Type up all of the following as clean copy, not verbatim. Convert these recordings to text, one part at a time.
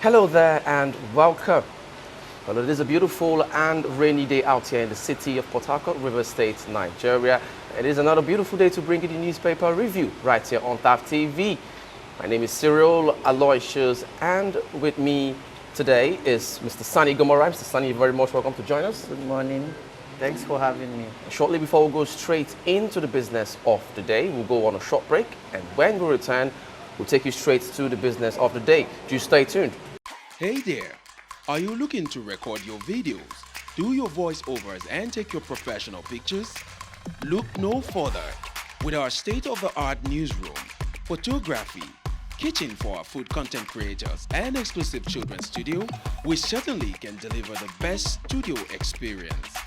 Hello there and welcome. Well, it is a beautiful and rainy day out here in the city of Port Harcourt, River State, Nigeria. It is another beautiful day to bring you the newspaper review right here on TAF TV. My name is Cyril Aloysius, and with me today is Mr. Sunny Gomora. Mr. Sunny, you're very much welcome to join us. Good morning. Thanks for having me. Shortly before we go straight into the business of the day, we'll go on a short break, and when we return, we'll take you straight to the business of the day. Do stay tuned. Hey there! Are you looking to record your videos, do your voiceovers, and take your professional pictures? Look no further. With our state-of-the-art newsroom, photography, kitchen for our food content creators, and exclusive children's studio, we certainly can deliver the best studio experience.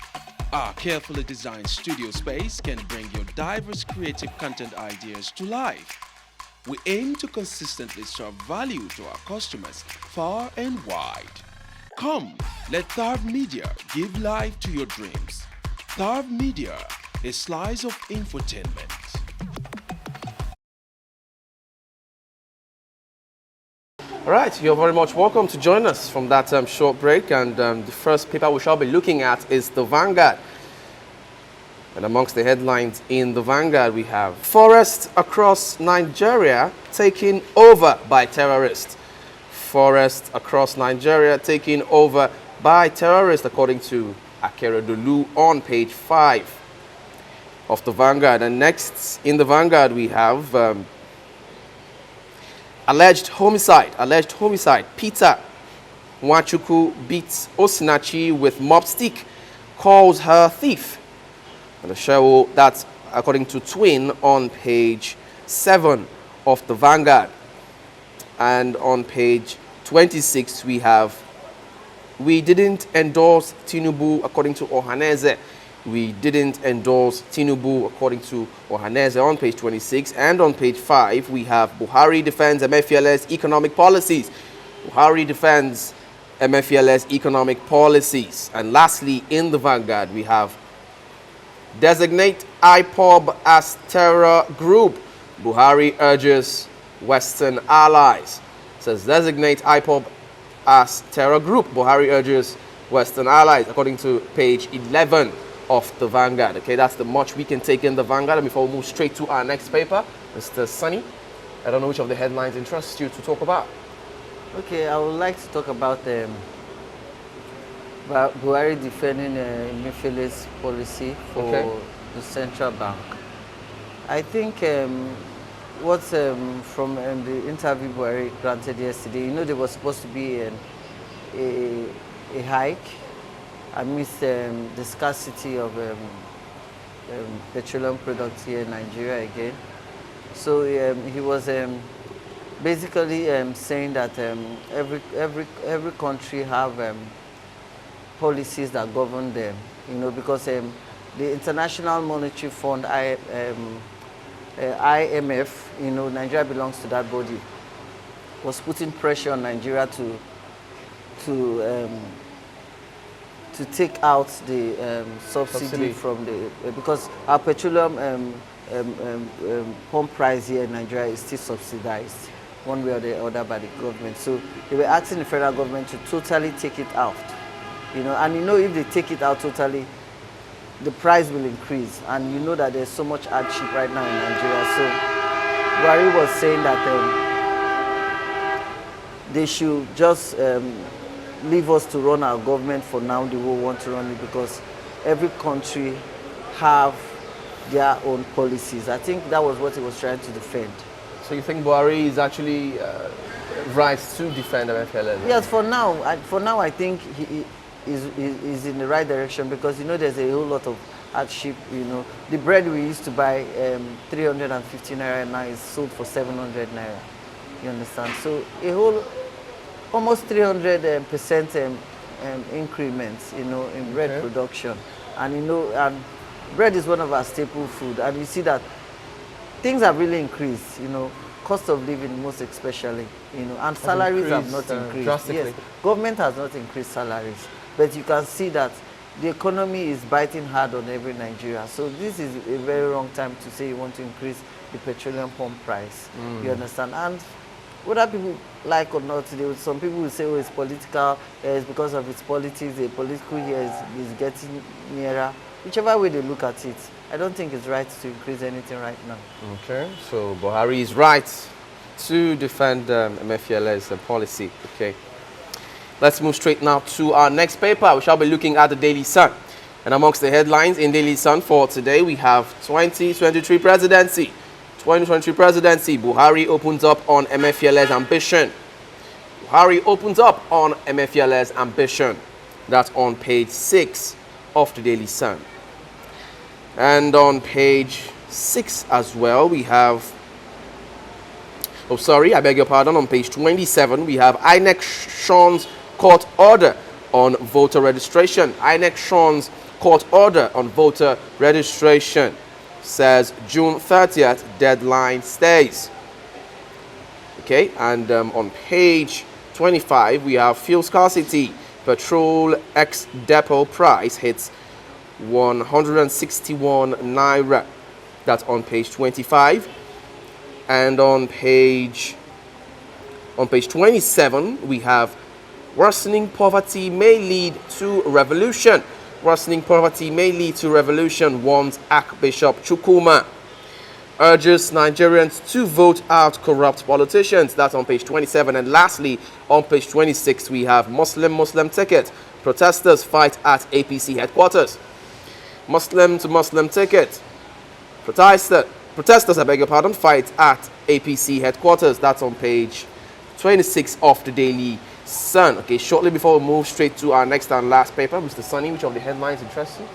Our carefully designed studio space can bring your diverse creative content ideas to life. We aim to consistently serve value to our customers far and wide. Come, let Tharv Media give life to your dreams. Tharv Media, a slice of infotainment. All right, you're very much welcome to join us from that short break. And the first paper we shall be looking at is the Vanguard. And amongst the headlines in the Vanguard, we have forests across Nigeria taken over by terrorists. Forests across Nigeria taken over by terrorists, according to Akeredolu on page 5 of the Vanguard. And next in the Vanguard, we have alleged homicide. Peter Nwachukwu beats Osinachi with mop stick, calls her thief. And the show that's according to Twin on page 7 of the Vanguard. And on page 26 we have, we didn't endorse Tinubu according to Ohaneze. We didn't endorse Tinubu according to Ohaneze on page 26. And on page 5 we have Buhari defends Emefiele's economic policies. Buhari defends Emefiele's economic policies. And lastly in the Vanguard we have designate IPOB as terror group. Buhari urges Western allies. It says designate IPOB as terror group. Buhari urges Western allies, according to page 11 of the Vanguard. Okay, that's the much we can take in the Vanguard. And before we move straight to our next paper, Mr. Sunny, I don't know which of the headlines interests you to talk about. Okay, I would like to talk about Buhari defending Emefiele's policy for the central bank. I think what's from the interview Buhari granted yesterday, there was supposed to be a hike amidst the scarcity of petroleum products here in Nigeria again. So he was basically saying that every country have policies that govern them, because the International Monetary Fund, IMF, Nigeria belongs to that body, was putting pressure on Nigeria to take out the subsidy from because our petroleum pump price here in Nigeria is still subsidized one way or the other by the government. So they were asking the federal government to totally take it out. And if they take it out totally, the price will increase. And that there's so much hardship right now in Nigeria. So Buhari was saying that they should just leave us to run our government for now. They will want to run it because every country have their own policies. I think that was what he was trying to defend. So you think Buhari is actually right to defend Emefiele? Yes, for now. I think he is in the right direction because there's a whole lot of hardship. The bread we used to buy 350 naira now is sold for 700 naira. You understand? So a whole almost 300% increments, in bread production, and and bread is one of our staple food, and you see that things have really increased. Cost of living most especially, and salaries have not increased. Drastically. Yes, government has not increased salaries. But you can see that the economy is biting hard on every Nigeria. So this is a very wrong time to say you want to increase the petroleum pump price. You understand? And whether people like or not, some people will say, oh, it's political, it's because of its politics, the political year is getting nearer. Whichever way they look at it, I don't think it's right to increase anything right now. Okay, so Buhari is right to defend Emefiele's policy. Okay, let's move straight now to our next paper. We shall be looking at the Daily Sun. And amongst the headlines in Daily Sun for today, we have 2023 presidency. 2023 presidency, Buhari opens up on Emefiele's ambition. Buhari opens up on Emefiele's ambition. That's on page 6 of the Daily Sun. And on page 6 as well, we have, oh sorry, I beg your pardon, on page 27, we have Inec Shuns court order on voter registration. Inec Shuns court order on voter registration. Says June 30th deadline stays. Okay, and on page 25 we have fuel scarcity. Petrol ex-depot price hits 161 naira. That's on page 25. And on page 27 we have worsening poverty may lead to revolution. Worsening poverty may lead to revolution, warns Archbishop Chukwuma. Urges Nigerians to vote out corrupt politicians. That's on page 27. And lastly, on page 26, we have Muslim ticket. Protesters fight at APC headquarters. Muslim to Muslim ticket. Protesters, I beg your pardon, fight at APC headquarters. That's on page 26 of the Daily Sun. Okay, shortly before we move straight to our next and last paper, Mr. Sunny, which of the headlines interests you?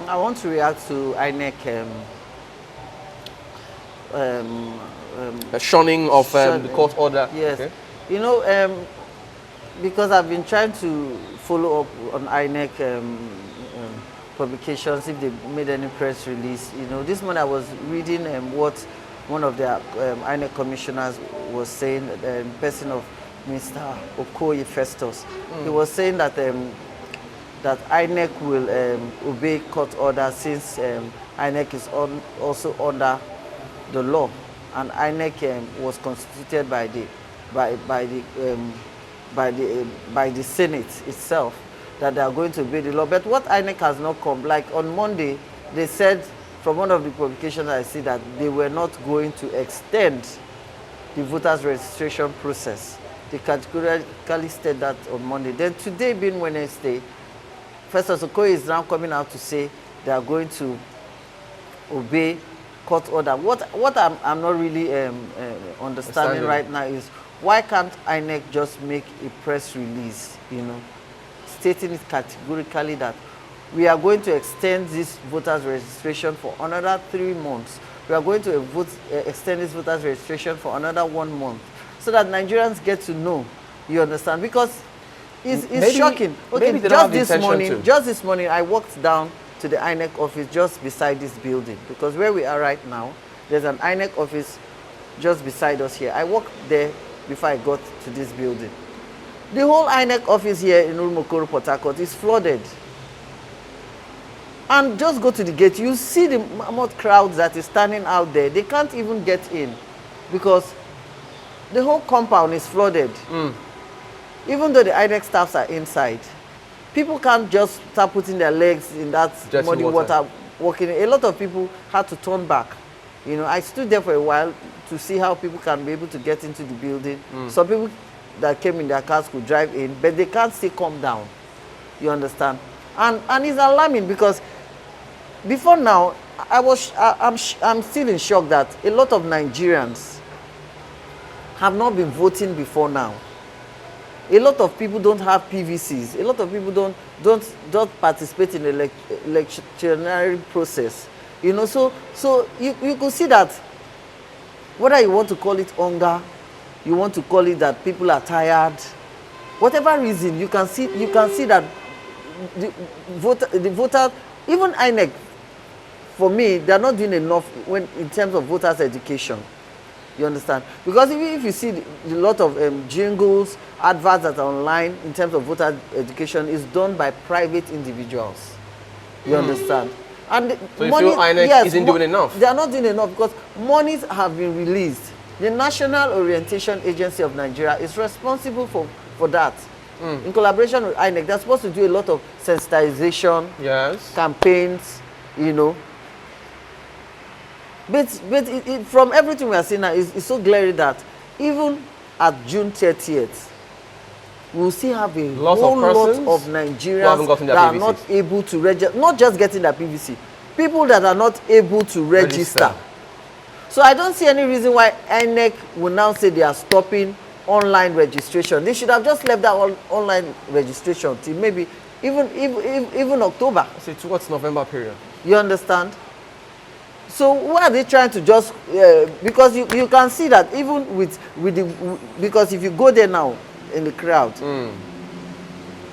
I want to react to INEC the shunning of the court order. Yes. Okay. You know, because I've been trying to follow up on INEC publications, if they made any press release. You know, this morning I was reading what one of their INEC commissioners was saying, the person of Mr. Okoye Festus. He was saying that that INEC will obey court order since INEC is also under the law, and INEC was constituted by the Senate itself, that they are going to obey the law. But what INEC has not come, like on Monday, they said from one of the publications I see that they were not going to extend the voters registration process. They categorically said that on Monday. Then today being Wednesday, Festus Okoye is now coming out to say they are going to obey court order. What I'm not really understanding right now is why can't INEC just make a press release, you know, stating it categorically that we are going to extend this voters registration for another 3 months. We are going to extend this voters registration for another 1 month, so that Nigerians get to know, you understand? Because it's shocking. Okay, maybe just this morning, I walked down to the INEC office just beside this building, because where we are right now, there's an INEC office just beside us here. I walked there before I got to this building. The whole INEC office here in Urumokoro, Port Harcourt is flooded. And just go to the gate, you see the mammoth crowds that is standing out there. They can't even get in because the whole compound is flooded. Even though the INEC staffs are inside, people can't just start putting their legs in that muddy water walking. A lot of people had to turn back. You know, I stood there for a while to see how people can be able to get into the building. Some people that came in their cars could drive in, but they can't still come down. You understand? And it's alarming because before now, I'm still in shock that a lot of Nigerians have not been voting before now. A lot of people don't have PVCs. A lot of people don't participate in the electionary process. You know, so you could see that whether you want to call it hunger, you want to call it that people are tired, whatever reason, you can see that the voter, even INEC, for me, they are not doing enough in terms of voters' education. You understand? Because if you see the lot of jingles, adverts that are online in terms of voter education is done by private individuals. You understand? And so money, you feel INEC isn't doing enough? They are not doing enough because monies have been released The National Orientation Agency of Nigeria is responsible for that. In collaboration with Inec, they're supposed to do a lot of sensitization, Yes. campaigns, you know. But from everything we are seeing now, it's so glaring that even at June 30th, we'll still have a whole lot of Nigerians that are not able to register, not just getting their PVC, people that are not able to register. So I don't see any reason why INEC will now say they are stopping online registration. They should have just left that online registration till maybe even October. Say towards November period. You understand? So why are they trying to just because you can see that even with the because if you go there now in the crowd,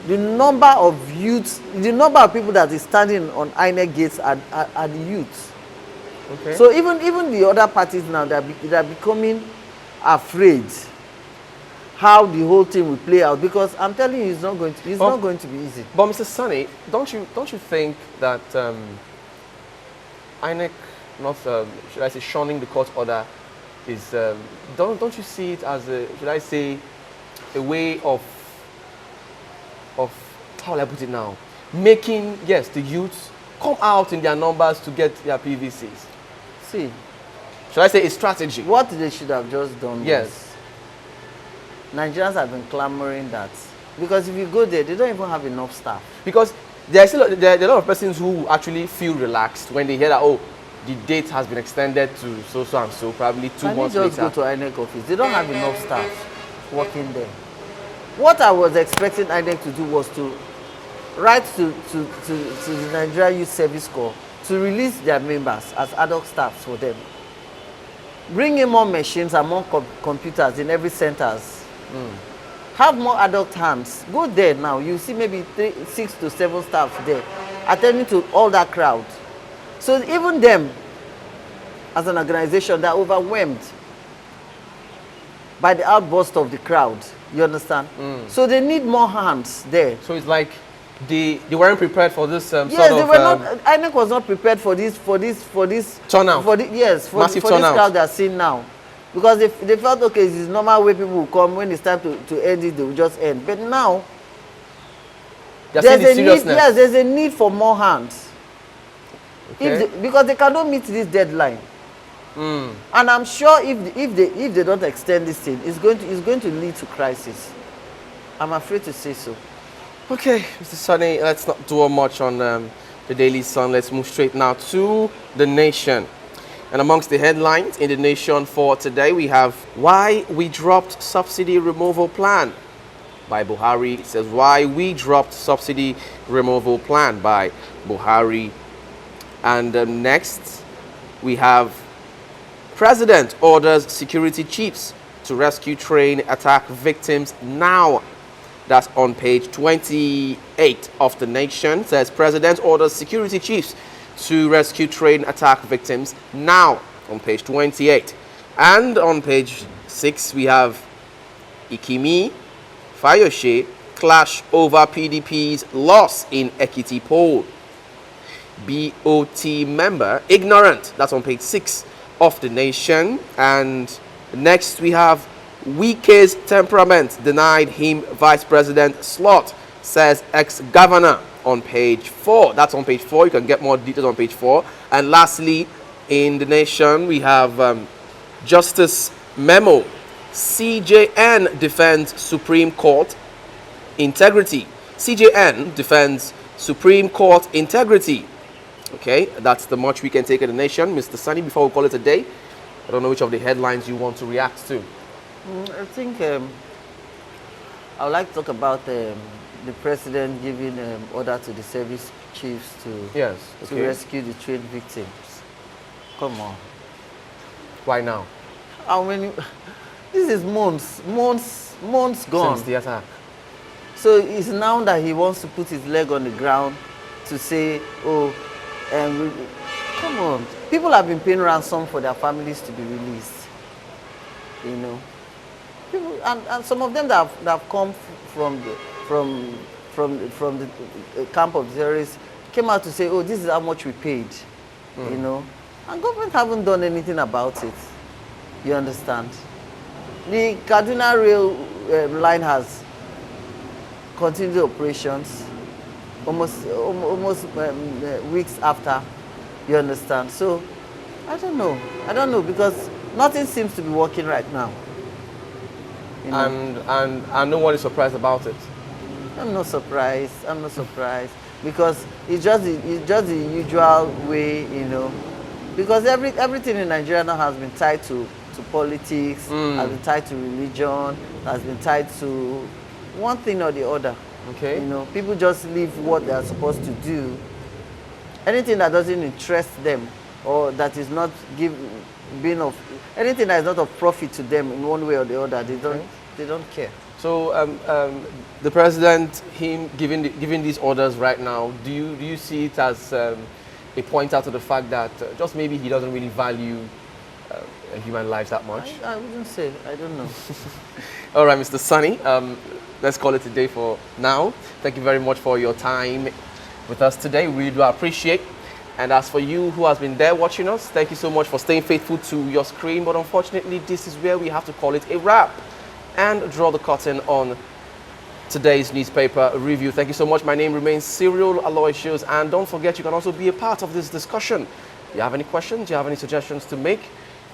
the number of youths, the number of people that is standing on INEC gates are the youths. Okay. So even the other parties now, they're becoming afraid how the whole thing will play out, because I'm telling you, it's not going to be easy. But Mr. Sunny, don't you think that INEC, not should I say, shunning the court order is don't you see it as a, should I say, a way of how will I put it now, making, yes, the youths come out in their numbers to get their PVCs? See, should I say a strategy? What they should have just done, yes, was, Nigerians have been clamoring that, because if you go there, they don't even have enough staff. Because there are a lot of persons who actually feel relaxed when they hear that, oh, the date has been extended to so and so, probably 2 months later. Just go to INEC office. They don't have enough staff working there. What I was expecting INEC to do was to write to the Nigeria Youth Service Corps to release their members as adult staff for them. Bring in more machines and more computers in every centers. Have more adult hands. Go there now. You see maybe 6 to 7 staff there attending to all that crowd. So even them, as an organization, they're overwhelmed by the outburst of the crowd. You understand? So they need more hands there. So it's like they weren't prepared for this yes, they were not. INEC was not prepared for this turnout. For this Massive turnout. This crowd they're seeing now, because they felt, okay, this is normal way people will come, when it's time to end it, they will just end. But now there's a need. Yes, there's a need for more hands. Okay. Because they cannot meet this deadline. And I'm sure if they don't extend this thing, it's going to lead to crisis. I'm afraid to say so. Okay, Mr. Sunny, let's not dwell much on the Daily Sun. Let's move straight now to The Nation. And amongst the headlines in The Nation for today, we have Why We Dropped Subsidy Removal Plan by Buhari. It says, Why We Dropped Subsidy Removal Plan by Buhari. And next, we have President orders security chiefs to rescue train attack victims now. That's on page 28 of The Nation. It says President orders security chiefs to rescue train attack victims now, on page 28. And on page 6 we have Ikimi, Fayose clash over PDP's loss in Ekiti poll. BOT member ignorant. That's on page 6 of The Nation. And next we have Wike's temperament denied him vice president slot, says ex-governor, on page 4. That's on page 4. You can get more details on page 4. And lastly, in The Nation, we have Justice Memo. CJN defends Supreme Court integrity. CJN defends Supreme Court integrity. Okay, that's the much we can take in The Nation. Mr. Sunny, before we call it a day, I don't know which of the headlines you want to react to. I think I would like to talk about the president giving order to the service chiefs to rescue the train victims. Come on. Why now? How many? This is months gone. Since the attack. So it's now that he wants to put his leg on the ground to say, oh, come on. People have been paying ransom for their families to be released. You know. People, and some of them that have come from the camp of terrorists came out to say, oh, this is how much we paid, you know. And government haven't done anything about it. You understand? The Kaduna rail line has continued operations almost weeks after. You understand? So I don't know. I don't know because nothing seems to be working right now. You know? And no one is surprised about it. I'm not surprised. I'm not surprised because it's just the usual way, you know. Because everything in Nigeria now has been tied to politics, has been tied to religion, has been tied to one thing or the other. Okay. You know, people just leave what they are supposed to do. Anything that doesn't interest them or that is not anything that is not of profit to them in one way or the other, they don't care. So the president, him giving these orders right now, do you see it as a point out to the fact that just maybe he doesn't really value human lives that much? I wouldn't say. I don't know. All right, Mr. Sunny, let's call it a day for now. Thank you very much for your time with us today. We do appreciate. And as for you who has been there watching us, thank you so much for staying faithful to your screen. But unfortunately, this is where we have to call it a wrap and draw the curtain on today's newspaper review. Thank you so much. My name remains Cyril Aloysius, and don't forget you can also be a part of this discussion. If you have any questions, you have any suggestions to make,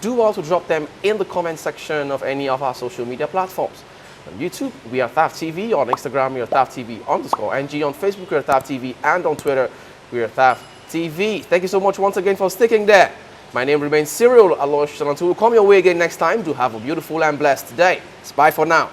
do also drop them in the comment section of any of our social media platforms. On YouTube, we are TAF TV. On Instagram, we are TAF TV_NG. On Facebook, we are TAF TV. And on Twitter, we are TAF TV. Thank you so much once again for sticking there. My name remains Cyril Aloysius, and until we come your way again next time, do have a beautiful and blessed day. Bye for now.